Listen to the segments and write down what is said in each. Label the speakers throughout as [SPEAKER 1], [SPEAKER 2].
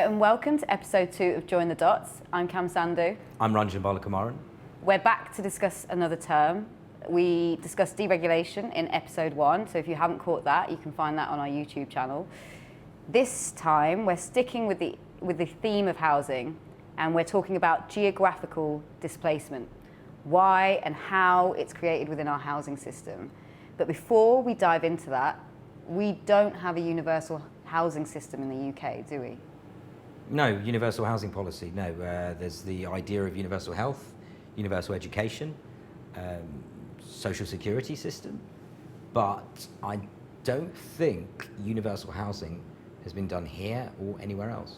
[SPEAKER 1] and welcome to episode 2 of Join the Dots. I'm Sandhu.
[SPEAKER 2] I'm Ranjan Balakumaran.
[SPEAKER 1] We're back to discuss another term. We discussed deregulation in episode 1, so if you haven't caught that, you can find that on our YouTube channel. This time, we're sticking with the theme of housing, and we're talking about geographical displacement, why and how it's created within our housing system. But before we dive into that, we don't have a universal housing system in the UK, do we?
[SPEAKER 2] No, universal housing policy, no. There's the idea of universal health, universal education, social security system, but I don't think universal housing has been done here or anywhere else.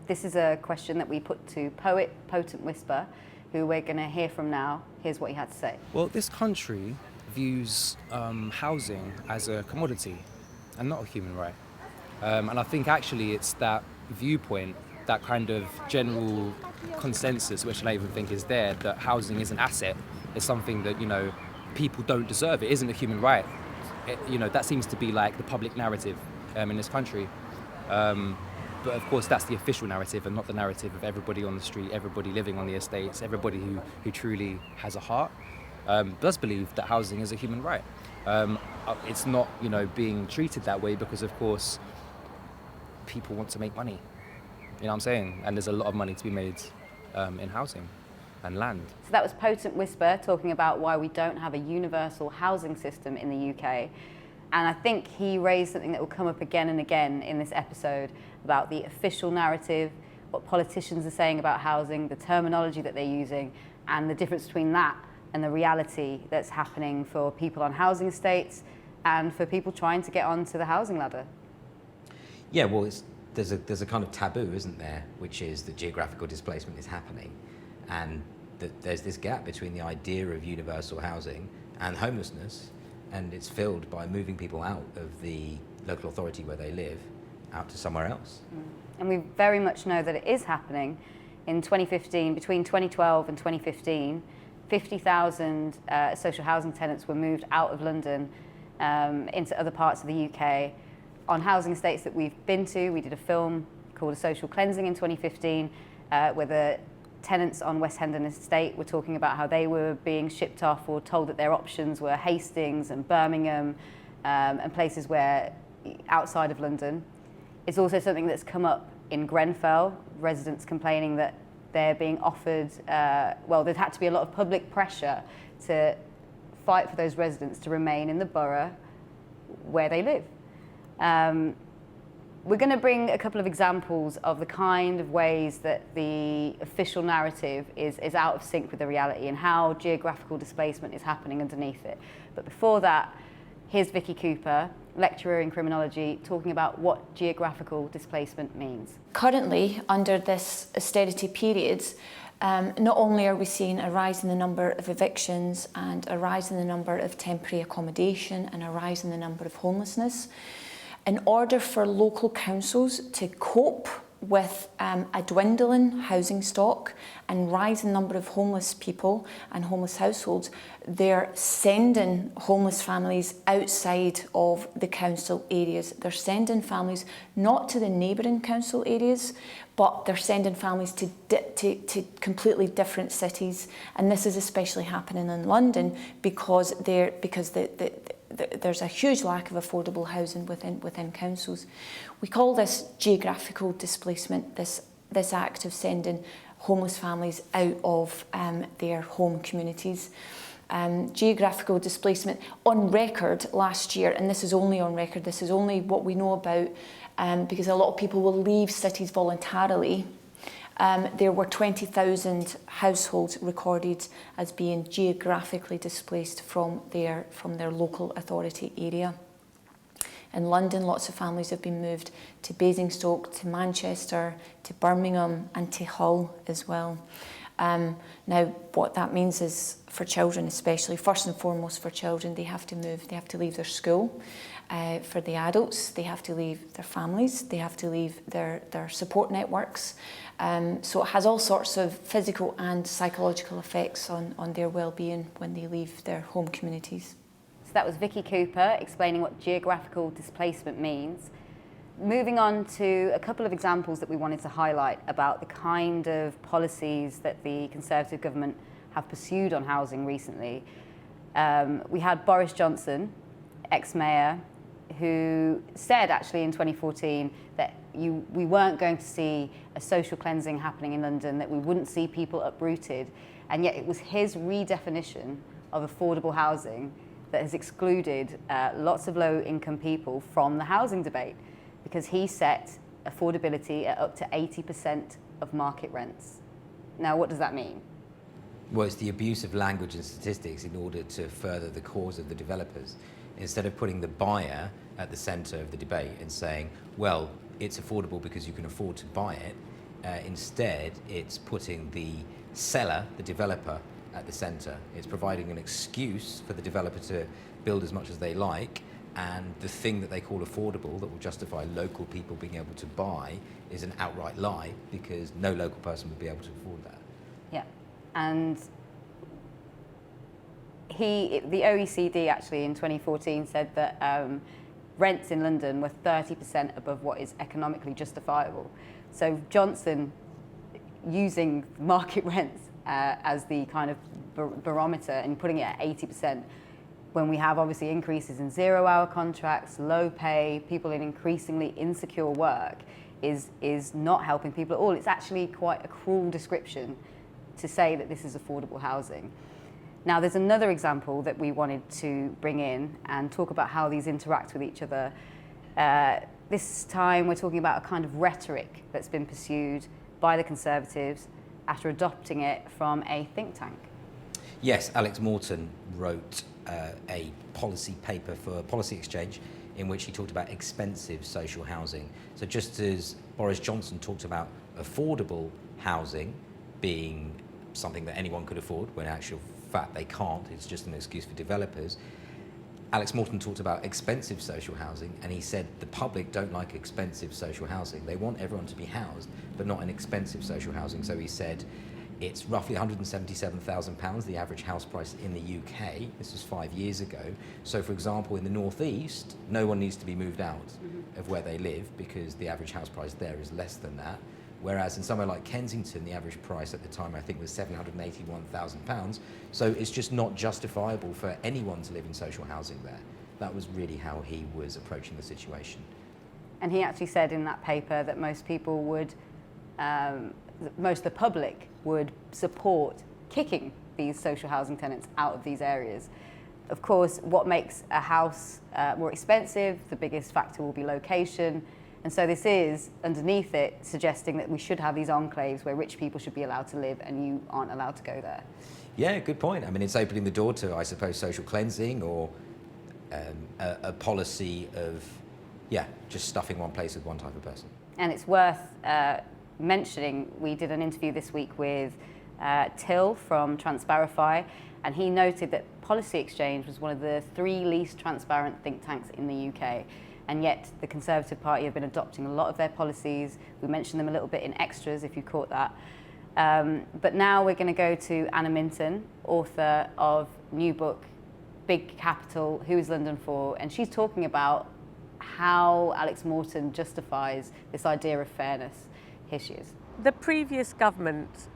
[SPEAKER 1] This is a question that we put to poet Potent Whisper, who we're going to hear from now. Here's what he had to say.
[SPEAKER 3] Well, this country views housing as a commodity and not a human right. And I think actually it's that viewpoint, that kind of general consensus, which I even think is there, that housing is an asset, is something that, people don't deserve. It isn't a human right. That seems to be like the public narrative in this country. But of course, that's the official narrative and not the narrative of everybody on the street, everybody living on the estates, everybody who truly has a heart, does believe that housing is a human right. It's not, being treated that way because, of course, people want to make money. You know what I'm saying? And there's a lot of money to be made in housing and land.
[SPEAKER 1] So that was Potent Whisper talking about why we don't have a universal housing system in the UK. And I think he raised something that will come up again and again in this episode about the official narrative, what politicians are saying about housing, the terminology that they're using, and the difference between that and the reality that's happening for people on housing estates and for people trying to get onto the housing ladder.
[SPEAKER 2] Yeah, well, there's a kind of taboo, isn't there, which is that geographical displacement is happening, and that there's this gap between the idea of universal housing and homelessness, and it's filled by moving people out of the local authority where they live out to somewhere else.
[SPEAKER 1] And we very much know that it is happening. In 2015, between 2012 and 2015, 50,000 social housing tenants were moved out of London into other parts of the UK. On housing estates that we've been to, we did a film called A Social Cleansing in 2015, where the tenants on West Hendon Estate were talking about how they were being shipped off or told that their options were Hastings and Birmingham and places where outside of London. It's also something that's come up in Grenfell, residents complaining that they're being offered, there's had to be a lot of public pressure to fight for those residents to remain in the borough where they live. We're going to bring a couple of examples of the kind of ways that the official narrative is out of sync with the reality and how geographical displacement is happening underneath it. But before that, here's Vickie Cooper, lecturer in criminology, talking about what geographical displacement means.
[SPEAKER 4] Currently, under this austerity period, not only are we seeing a rise in the number of evictions and a rise in the number of temporary accommodation and a rise in the number of homelessness, in order for local councils to cope with a dwindling housing stock and rising number of homeless people and homeless households, they're sending homeless families outside of the council areas. They're sending families not to the neighbouring council areas, but they're sending families to completely different cities. And this is especially happening in London because there's a huge lack of affordable housing within councils. We call this geographical displacement, this act of sending homeless families out of their home communities. Geographical displacement on record last year, and this is only on record, this is only what we know about because a lot of people will leave cities voluntarily. There were 20,000 households recorded as being geographically displaced from their local authority area. In London, lots of families have been moved to Basingstoke, to Manchester, to Birmingham and to Hull as well. Now, what that means is for children especially, first and foremost for children, they have to move, they have to leave their school. For the adults, they have to leave their families, they have to leave their support networks. So it has all sorts of physical and psychological effects on their well-being when they leave their home communities.
[SPEAKER 1] So that was Vickie Cooper explaining what geographical displacement means. moving on to a couple of examples that we wanted to highlight about the kind of policies that the Conservative government have pursued on housing recently. We had Boris Johnson, ex-mayor, who said actually in 2014 that we weren't going to see a social cleansing happening in London, that we wouldn't see people uprooted, and yet it was his redefinition of affordable housing that has excluded lots of low-income people from the housing debate, because he set affordability at up to 80% of market rents. Now, what does that mean?
[SPEAKER 2] Well, it's the abuse of language and statistics in order to further the cause of the developers. Instead of putting the buyer at the centre of the debate and saying, well, it's affordable because you can afford to buy it, instead it's putting the seller, the developer, at the centre. It's providing an excuse for the developer to build as much as they like, and the thing that they call affordable that will justify local people being able to buy is an outright lie, because no local person would be able to afford that.
[SPEAKER 1] Yeah, and the OECD actually in 2014 said that rents in London were 30% above what is economically justifiable. So Johnson, using market rents as the kind of barometer and putting it at 80%, when we have obviously increases in zero-hour contracts, low pay, people in increasingly insecure work, is not helping people at all. It's actually quite a cruel description to say that this is affordable housing. Now, there's another example that we wanted to bring in and talk about how these interact with each other. This time we're talking about a kind of rhetoric that's been pursued by the Conservatives after adopting it from a think tank.
[SPEAKER 2] Yes, Alex Morton wrote a policy paper for Policy Exchange in which he talked about expensive social housing. So just as Boris Johnson talked about affordable housing being something that anyone could afford, when in actual fact they can't, it's just an excuse for developers, Alex Morton talked about expensive social housing, and he said the public don't like expensive social housing. They want everyone to be housed, but not in expensive social housing. So he said it's roughly £177,000, the average house price in the UK. This was 5 years ago. So for example, in the northeast, no one needs to be moved out of where they live because the average house price there is less than that. Whereas in somewhere like Kensington, the average price at the time, I think, was £781,000. So it's just not justifiable for anyone to live in social housing there. That was really how he was approaching the situation.
[SPEAKER 1] And he actually said in that paper that most people would, most of the public would support kicking these social housing tenants out of these areas. Of course, what makes a house more expensive, the biggest factor will be location. And so this is, underneath it, suggesting that we should have these enclaves where rich people should be allowed to live and you aren't allowed to go there.
[SPEAKER 2] Yeah, good point. I mean, it's opening the door to, I suppose, social cleansing or a policy of, just stuffing one place with one type of person.
[SPEAKER 1] And it's worth mentioning, we did an interview this week with Till from Transparify, and he noted that Policy Exchange was one of the 3 least transparent think tanks in the UK. And yet the Conservative Party have been adopting a lot of their policies. We mentioned them a little bit in extras, if you caught that. But now we're going to go to Anna Minton, author of new book, Big Capital, Who is London For? And she's talking about how Alex Morton justifies this idea of fairness. Here she is.
[SPEAKER 5] The previous government,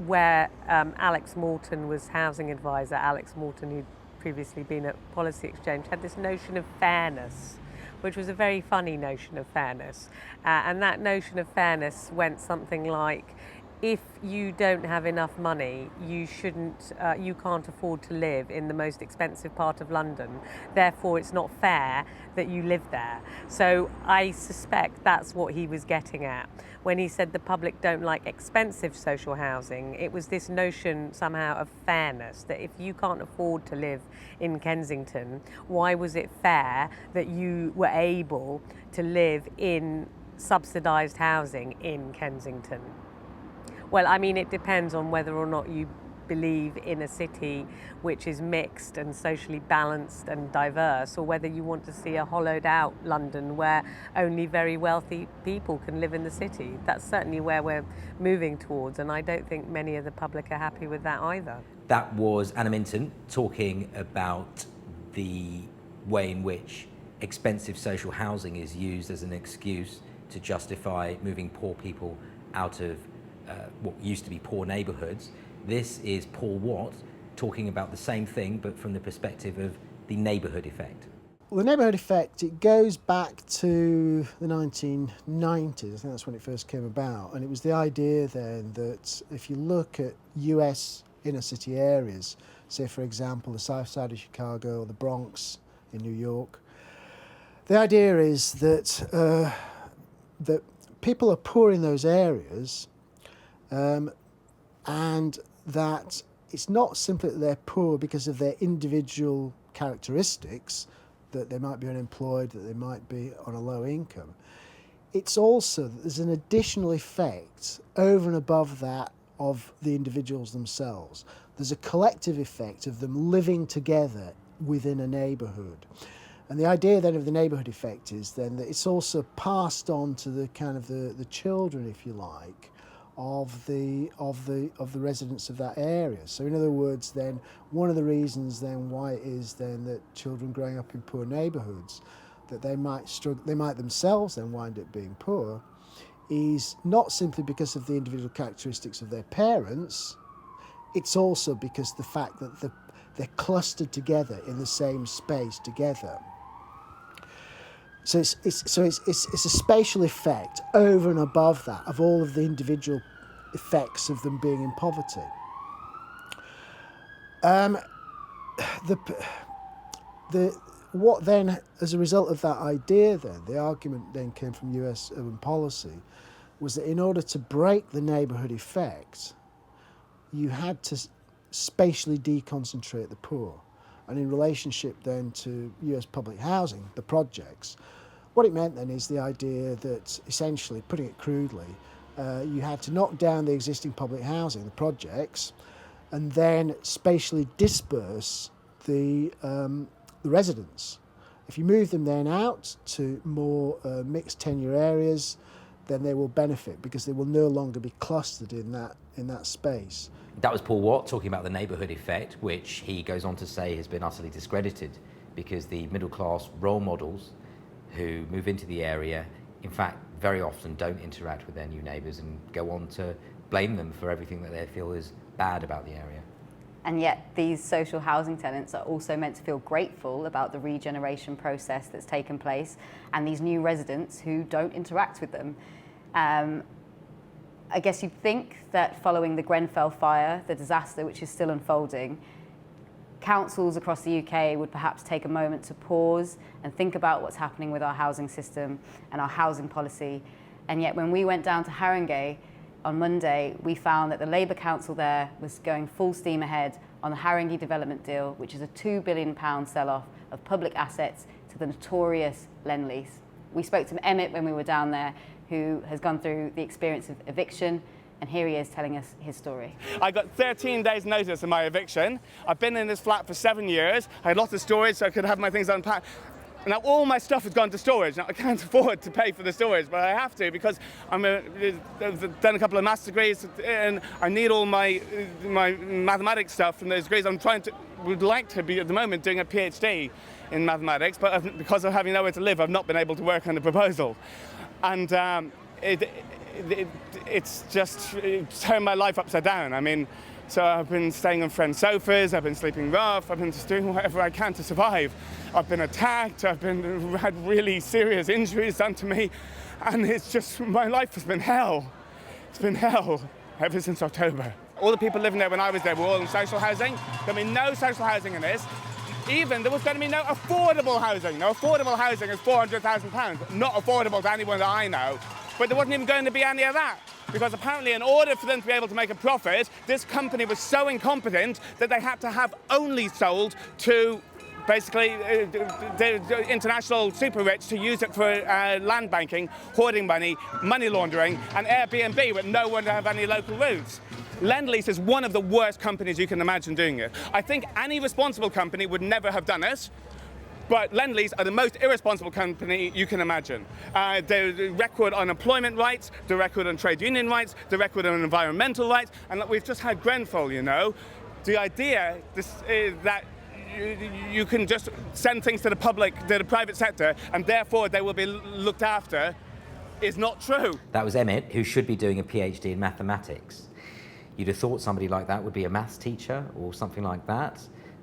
[SPEAKER 5] where Alex Morton was housing advisor, Alex Morton, who'd previously been at Policy Exchange, had this notion of fairness, which was a very funny notion of fairness. And that notion of fairness went something like, if you don't have enough money, you can't afford to live in the most expensive part of London. Therefore, it's not fair that you live there. So I suspect that's what he was getting at. When he said the public don't like expensive social housing, it was this notion somehow of fairness, that if you can't afford to live in Kensington, why was it fair that you were able to live in subsidised housing in Kensington? Well, I mean, it depends on whether or not you believe in a city which is mixed and socially balanced and diverse, or whether you want to see a hollowed out London where only very wealthy people can live in the city. That's certainly where we're moving towards, and I don't think many of the public are happy with that either.
[SPEAKER 2] That was Anna Minton talking about the way in which expensive social housing is used as an excuse to justify moving poor people out of what used to be poor neighbourhoods. This is Paul Watt talking about the same thing, but from the perspective of the neighbourhood effect.
[SPEAKER 6] Well, the neighbourhood effect, it goes back to the 1990s. I think that's when it first came about. And it was the idea then that if you look at US inner city areas, say for example the south side of Chicago or the Bronx in New York, the idea is that that people are poor in those areas, and that it's not simply that they're poor because of their individual characteristics, that they might be unemployed, that they might be on a low income. It's also that there's an additional effect over and above that of the individuals themselves. There's a collective effect of them living together within a neighbourhood. And the idea then of the neighbourhood effect is then that it's also passed on to the kind of the children, if you like, of the residents of that area. So in other words then, one of the reasons then why it is then that children growing up in poor neighbourhoods, that they might struggle, they might themselves then wind up being poor, is not simply because of the individual characteristics of their parents, it's also because the fact that they're clustered together in the same space together. So it's a spatial effect over and above that of all of the individual effects of them being in poverty. What then, as a result of that idea then, the argument then came from US urban policy, was that in order to break the neighbourhood effect, you had to spatially deconcentrate the poor. And in relationship then to US public housing, the projects, what it meant then is the idea that essentially, putting it crudely, you had to knock down the existing public housing, the projects, and then spatially disperse the residents. If you move them then out to more mixed tenure areas, then they will benefit because they will no longer be clustered in that space.
[SPEAKER 2] That was Paul Watt talking about the neighbourhood effect, which he goes on to say has been utterly discredited because the middle class role models who move into the area, in fact, very often don't interact with their new neighbours and go on to blame them for everything that they feel is bad about the area.
[SPEAKER 1] And yet these social housing tenants are also meant to feel grateful about the regeneration process that's taken place and these new residents who don't interact with them. I guess you'd think that following the Grenfell fire, the disaster which is still unfolding, councils across the UK would perhaps take a moment to pause and think about what's happening with our housing system and our housing policy. And yet when we went down to Haringey on Monday, we found that the Labour Council there was going full steam ahead on the Haringey development deal, which is a £2 billion sell-off of public assets to the notorious Lend-Lease. We spoke to Emmett when we were down there, who has gone through the experience of eviction, and here he is telling us his story.
[SPEAKER 7] I got 13 days notice of my eviction. I've been in this flat for 7 years. I had lots of storage so I could have my things unpacked. Now all my stuff has gone to storage. Now I can't afford to pay for the storage, but I have to because I've done a couple of master's degrees and I need all my mathematics stuff from those degrees. Would like to be at the moment doing a PhD in mathematics, but because of having nowhere to live, I've not been able to work on the proposal. And it's just turned my life upside down. I mean, so I've been staying on friends' sofas, I've been sleeping rough, I've been just doing whatever I can to survive. I've been attacked, I've had really serious injuries done to me, and it's just, my life has been hell. It's been hell ever since October. All the people living there when I was there were all in social housing. There'll be no social housing in this. Even there was going to be no affordable housing. No affordable housing is £400,000, not affordable to anyone that I know. But there wasn't even going to be any of that. Because apparently in order for them to be able to make a profit, this company was so incompetent that they had to have only sold to basically the international super rich to use it for land banking, hoarding money, money laundering, and Airbnb, but no one to have any local roots. Lend-Lease is one of the worst companies you can imagine doing it. I think any responsible company would never have done it, but Lend-Lease are the most irresponsible company you can imagine. The record on employment rights, the record on trade union rights, the record on environmental rights, and we've just had Grenfell, you know. The idea that you can just send things to the public, to the private sector, and therefore they will be looked after, is not true.
[SPEAKER 2] That was Emmett, who should be doing a PhD in mathematics. You'd have thought somebody like that would be a maths teacher or something like that,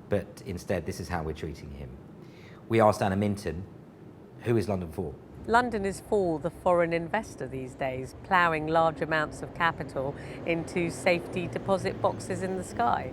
[SPEAKER 2] but instead this is how we're treating him. We asked Anna Minton, who is London for?
[SPEAKER 5] London is for the foreign investor these days, ploughing large amounts of capital into safety deposit boxes in the sky.